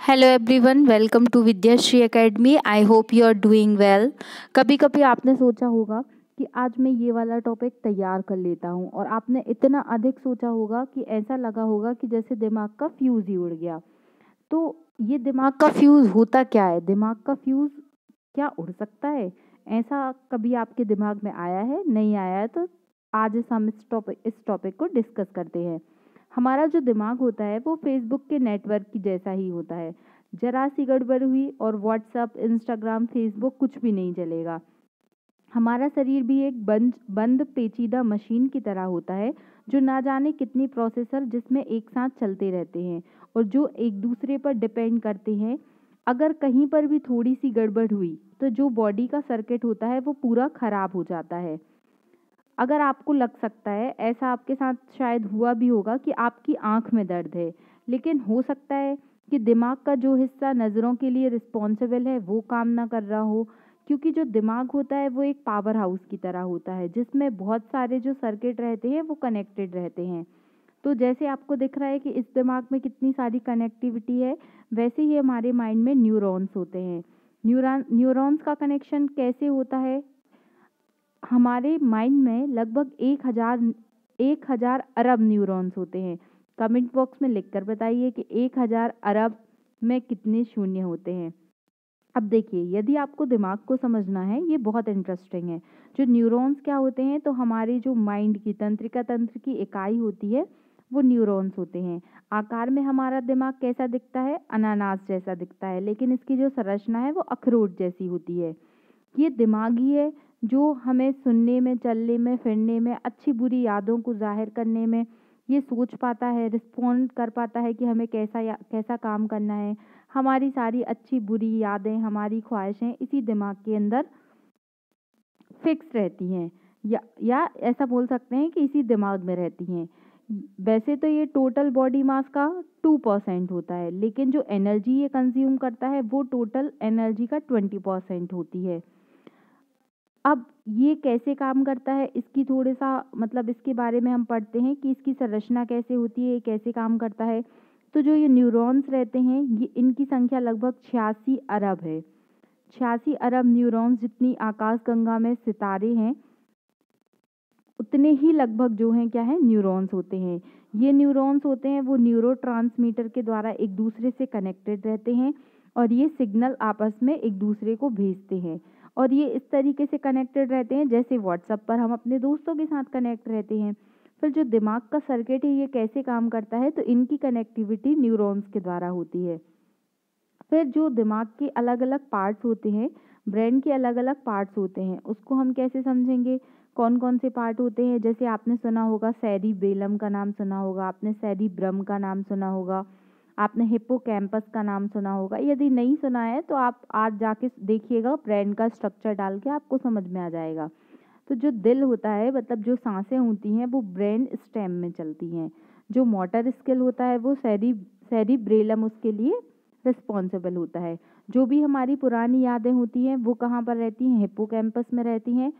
Hello everyone, welcome to Vidyashree academy. I hope you are doing well. कभी कभी आपने सोचा होगा कि आज मैं ये वाला टॉपिक तैयार कर लेता हूँ और आपने इतना अधिक सोचा होगा कि ऐसा लगा होगा कि जैसे दिमाग का फ्यूज़ ही उड़ गया। तो ये दिमाग का फ्यूज़ होता क्या है? दिमाग का फ्यूज़ क्या उड़ सकता है? ऐसा कभी आपके दिमाग में आया है? नहीं आया है तो आज हम इस टॉपिक को डिस्कस करते हैं। हमारा जो दिमाग होता है वो फेसबुक के नेटवर्क की जैसा ही होता है। जरा सी गड़बड़ हुई और व्हाट्सअप, इंस्टाग्राम, फेसबुक कुछ भी नहीं चलेगा। हमारा शरीर भी एक बंद पेचीदा मशीन की तरह होता है, जो ना जाने कितनी प्रोसेसर जिसमें एक साथ चलते रहते हैं और जो एक दूसरे पर डिपेंड करते हैं। अगर कहीं पर भी थोड़ी सी गड़बड़ हुई तो जो बॉडी का सर्किट होता है वो पूरा खराब हो जाता है। अगर आपको लग सकता है, ऐसा आपके साथ शायद हुआ भी होगा कि आपकी आंख में दर्द है, लेकिन हो सकता है कि दिमाग का जो हिस्सा नज़रों के लिए रिस्पॉन्सिबल है वो काम ना कर रहा हो। क्योंकि जो दिमाग होता है वो एक पावर हाउस की तरह होता है, जिसमें बहुत सारे जो सर्किट रहते हैं वो कनेक्टेड रहते हैं। तो जैसे आपको दिख रहा है कि इस दिमाग में कितनी सारी कनेक्टिविटी है, वैसे ही हमारे माइंड में न्यूरॉन्स होते हैं। न्यूरॉन्स का कनेक्शन कैसे होता है? हमारे माइंड में लगभग 1,000 अरब न्यूरॉन्स होते हैं। कमेंट बॉक्स में लिखकर बताइए कि 1,000 अरब में कितने शून्य होते हैं। अब देखिए, यदि आपको दिमाग को समझना है, ये बहुत इंटरेस्टिंग है। जो न्यूरॉन्स क्या होते हैं, तो हमारे जो माइंड की तंत्रिका तंत्र की इकाई होती है वो न्यूरॉन्स होते हैं। आकार में हमारा दिमाग कैसा दिखता है? अनानास जैसा दिखता है, लेकिन इसकी जो संरचना है वो अखरोट जैसी होती है। ये दिमाग ही है जो हमें सुनने में, चलने में, फिरने में, अच्छी बुरी यादों को जाहिर करने में ये सोच पाता है, रिस्पॉन्ड कर पाता है कि हमें कैसा काम करना है। हमारी सारी अच्छी बुरी यादें, हमारी ख्वाहिशें इसी दिमाग के अंदर फिक्स रहती हैं, या ऐसा बोल सकते हैं कि इसी दिमाग में रहती हैं। वैसे तो ये टोटल बॉडी मास का 2% होता है, लेकिन जो एनर्जी ये कंज्यूम करता है वो टोटल एनर्जी का 20% होती है। अब ये कैसे काम करता है, इसकी थोड़ा सा मतलब इसके बारे में हम पढ़ते हैं कि इसकी संरचना कैसे होती है, ये कैसे काम करता है। तो जो ये न्यूरॉन्स रहते हैं, ये इनकी संख्या लगभग 86 अरब है। 86 अरब न्यूरॉन्स जितनी आकाशगंगा में सितारे हैं, उतने ही लगभग जो हैं क्या है, न्यूरॉन्स होते हैं। ये न्यूरॉन्स होते हैं वो न्यूरोट्रांसमीटर के द्वारा एक दूसरे से कनेक्टेड रहते हैं और ये सिग्नल आपस में एक दूसरे को भेजते हैं। और ये इस तरीके से कनेक्टेड रहते हैं जैसे व्हाट्सएप पर हम अपने दोस्तों के साथ कनेक्ट रहते हैं। फिर जो दिमाग का सर्किट है ये कैसे काम करता है, तो इनकी कनेक्टिविटी न्यूरॉन्स के द्वारा होती है। फिर जो दिमाग के अलग अलग पार्ट्स होते हैं, ब्रेन के अलग अलग पार्ट्स होते हैं, उसको हम कैसे समझेंगे? कौन कौन से पार्ट होते हैं? जैसे आपने सुना होगा सेरिबेलम का नाम सुना होगा, आपने सेरिब्रम का नाम सुना होगा, आपने हिप्पोकैम्पस का नाम सुना होगा। यदि नहीं सुना है तो आप आज जाके देखिएगा, ब्रेन का स्ट्रक्चर डाल के आपको समझ में आ जाएगा। तो जो दिल होता है, मतलब जो सांसें होती हैं वो ब्रेन स्टेम में चलती हैं। जो मोटर स्किल होता है वो सेरिब्रेलम उसके लिए रिस्पॉन्सिबल होता है। जो भी हमारी पुरानी यादें होती हैं वो कहाँ पर रहती हैं? हिप्पोकैम्पस में रहती हैं।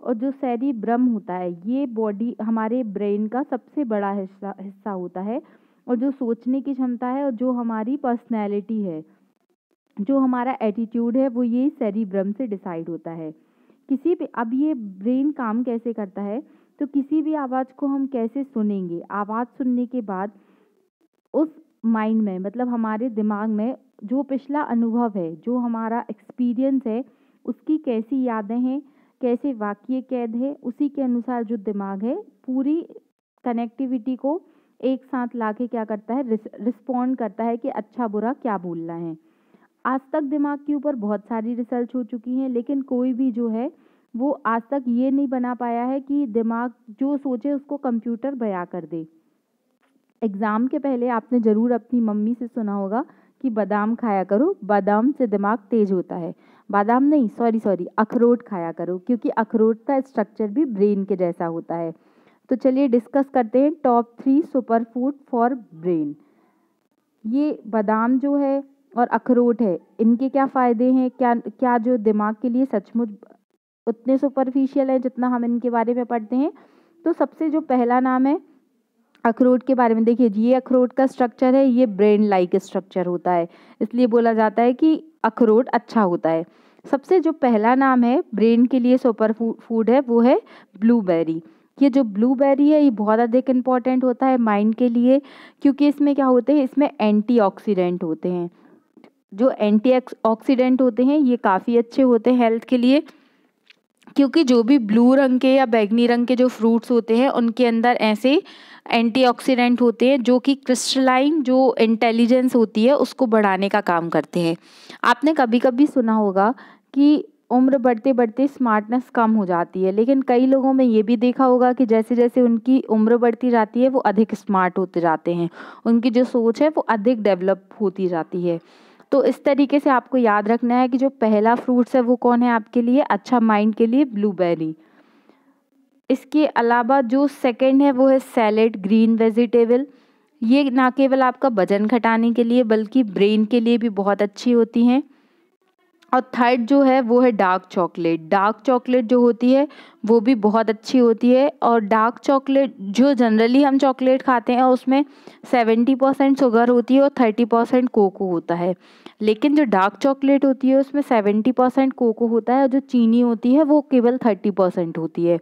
और जो सेरिब्रम होता है ये बॉडी हमारे ब्रेन का सबसे बड़ा हिस्सा होता है। और जो सोचने की क्षमता है और जो हमारी पर्सनैलिटी है, जो हमारा एटीट्यूड है, वो ये सेरिब्रम से डिसाइड होता है। किसी भी अब ये ब्रेन काम कैसे करता है, तो किसी भी आवाज़ को हम कैसे सुनेंगे? आवाज़ सुनने के बाद उस माइंड में, मतलब हमारे दिमाग में जो पिछला अनुभव है, जो हमारा एक्सपीरियंस है, उसकी कैसी यादें हैं, कैसे वाक्य कैद है, उसी के अनुसार जो दिमाग है पूरी कनेक्टिविटी को एक साथ लाके क्या करता है, रिस्पॉन्ड करता है कि अच्छा बुरा क्या बोलना है। आज तक दिमाग के ऊपर बहुत सारी रिसर्च हो चुकी हैं, लेकिन कोई भी जो है वो आज तक ये नहीं बना पाया है कि दिमाग जो सोचे उसको कंप्यूटर बयां कर दे। एग्ज़ाम के पहले आपने ज़रूर अपनी मम्मी से सुना होगा कि बादाम खाया करो, बादाम से दिमाग तेज होता है। बादाम नहीं, सॉरी, अखरोट खाया करो, क्योंकि अखरोट का स्ट्रक्चर भी ब्रेन के जैसा होता है। तो चलिए डिस्कस करते हैं top 3 super food for brain. ये बादाम जो है और अखरोट है, इनके क्या फ़ायदे हैं? क्या क्या जो दिमाग के लिए सचमुच उतने सुपरफिशियल है जितना हम इनके बारे में पढ़ते हैं? तो सबसे जो पहला नाम है अखरोट के बारे में देखिए, ये अखरोट का स्ट्रक्चर है, ये ब्रेन लाइक स्ट्रक्चर होता है, इसलिए बोला जाता है कि अखरोट अच्छा होता है। सबसे जो पहला नाम है ब्रेन के लिए सुपर फूड है, वो है ब्लूबेरी। ये जो ब्लूबेरी है ये बहुत अधिक इम्पॉर्टेंट होता है माइंड के लिए, क्योंकि इसमें क्या होते हैं, इसमें एंटीऑक्सीडेंट होते हैं। जो एंटीऑक्सीडेंट होते हैं ये काफ़ी अच्छे होते हैं हेल्थ के लिए, क्योंकि जो भी ब्लू रंग के या बैगनी रंग के जो फ्रूट्स होते हैं उनके अंदर ऐसे एंटीऑक्सीडेंट होते हैं जो कि क्रिस्टलाइन जो इंटेलिजेंस होती है उसको बढ़ाने का काम करते हैं। आपने कभी कभी सुना होगा कि उम्र बढ़ते बढ़ते स्मार्टनेस कम हो जाती है, लेकिन कई लोगों में ये भी देखा होगा कि जैसे जैसे उनकी उम्र बढ़ती जाती है वो अधिक स्मार्ट होते जाते हैं, उनकी जो सोच है वो अधिक डेवलप होती जाती है। तो इस तरीके से आपको याद रखना है कि जो पहला फ्रूट्स है वो कौन है आपके लिए अच्छा माइंड के लिए, ब्लूबेरी। इसके अलावा जो सेकंड है वो है सैलेड, ग्रीन वेजिटेबल। ये ना केवल आपका वजन घटाने के लिए बल्कि ब्रेन के लिए भी बहुत अच्छी होती हैं। और थर्ड जो है वो है डार्क चॉकलेट। डार्क चॉकलेट जो होती है वो भी बहुत अच्छी होती है, और डार्क चॉकलेट जो जनरली हम चॉकलेट खाते हैं उसमें 70% शुगर होती है और 30% कोको होता है, लेकिन जो डार्क चॉकलेट होती है उसमें 70% कोको होता है और जो चीनी होती है वो केवल 30% होती है।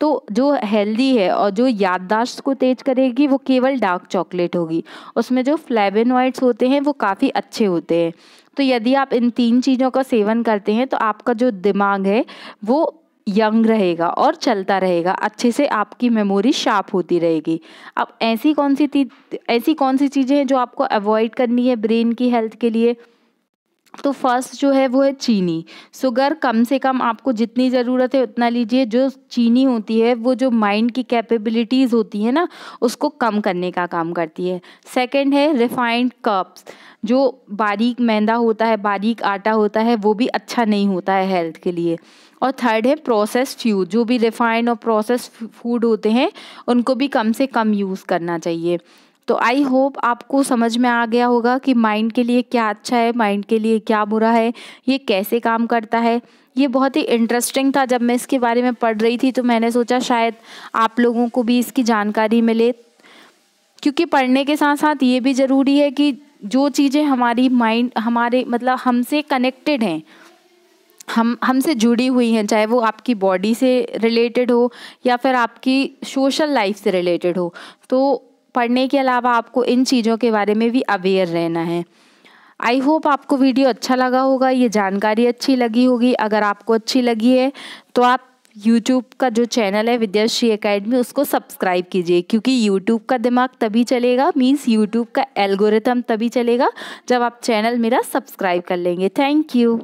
तो जो हेल्दी है और जो याददाश्त को तेज करेगी वो केवल डार्क चॉकलेट होगी, उसमें जो फ्लेवोनॉइड्स होते हैं वो काफ़ी अच्छे होते हैं। तो यदि आप इन 3 चीज़ों का सेवन करते हैं तो आपका जो दिमाग है वो यंग रहेगा और चलता रहेगा अच्छे से, आपकी मेमोरी शार्प होती रहेगी। अब ऐसी कौन सी चीज़ें हैं जो आपको अवॉइड करनी है ब्रेन की हेल्थ के लिए? तो फर्स्ट जो है वो है चीनी। शुगर कम से कम आपको जितनी ज़रूरत है उतना लीजिए। जो चीनी होती है वो जो माइंड की कैपेबिलिटीज़ होती है ना उसको कम करने का काम करती है। सेकंड है रिफाइंड कर्ब्स, जो बारीक मैदा होता है, बारीक आटा होता है, वो भी अच्छा नहीं होता है हेल्थ के लिए। और थर्ड है प्रोसेस्ड फूड, जो भी रिफाइंड और प्रोसेस्ड फूड होते हैं उनको भी कम से कम यूज़ करना चाहिए। तो आई होप आपको समझ में आ गया होगा कि माइंड के लिए क्या अच्छा है, माइंड के लिए क्या बुरा है, ये कैसे काम करता है। ये बहुत ही इंटरेस्टिंग था, जब मैं इसके बारे में पढ़ रही थी तो मैंने सोचा शायद आप लोगों को भी इसकी जानकारी मिले, क्योंकि पढ़ने के साथ साथ ये भी ज़रूरी है कि जो चीज़ें हमारी माइंड हमारे मतलब हमसे कनेक्टेड हैं, हमसे जुड़ी हुई हैं, चाहे वो आपकी बॉडी से रिलेटेड हो या फिर आपकी सोशल लाइफ से रिलेटेड हो, तो पढ़ने के अलावा आपको इन चीज़ों के बारे में भी अवेयर रहना है। आई होप आपको वीडियो अच्छा लगा होगा, ये जानकारी अच्छी लगी होगी। अगर आपको अच्छी लगी है तो आप यूट्यूब का जो चैनल है विद्याश्री एकेडमी उसको सब्सक्राइब कीजिए, क्योंकि यूट्यूब का दिमाग तभी चलेगा, मीन्स यूट्यूब का एल्गोरिथम तभी चलेगा जब आप चैनल मेरा सब्सक्राइब कर लेंगे। Thank you.